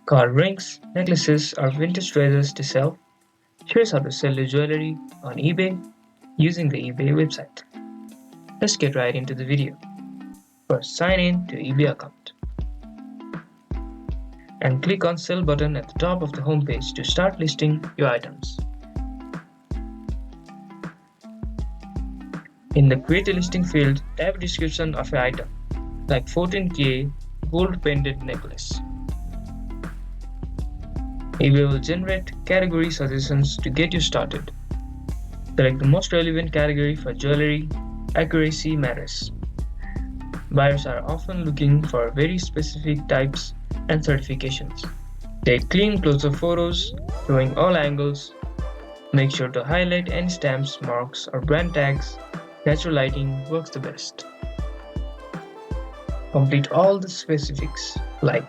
Car rings, necklaces, or vintage treasures to sell? Here's how to sell your jewelry on eBay using the eBay website. Let's get right into the video. First, sign in to eBay account and click on Sell button at the top of the homepage to start listing your items. In the Create a Listing field, type description of your item, like 14K gold painted necklace. eBay will generate category suggestions to get you started. Select the most relevant category for jewelry. Accuracy matters. Buyers are often looking for very specific types and certifications. Take clean close-up photos showing all angles. Make sure to highlight any stamps, marks, or brand tags. Natural lighting works the best. Complete all the specifics like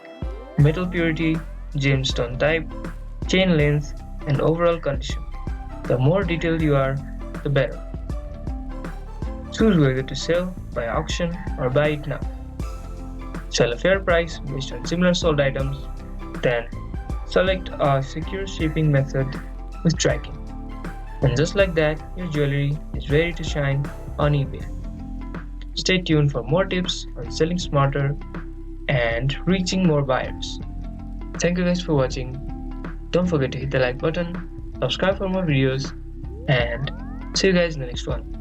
metal purity, gemstone type, chain length, and overall condition. The more detailed you are, the better. Choose whether to sell by auction or buy it now. Sell a fair price based on similar sold items, then select a secure shipping method with tracking. And just like that, your jewelry is ready to shine on eBay. Stay tuned for more tips on selling smarter and reaching more buyers. Thank you guys for watching. Don't forget to hit the like button, subscribe for more videos, and see you guys in the next one.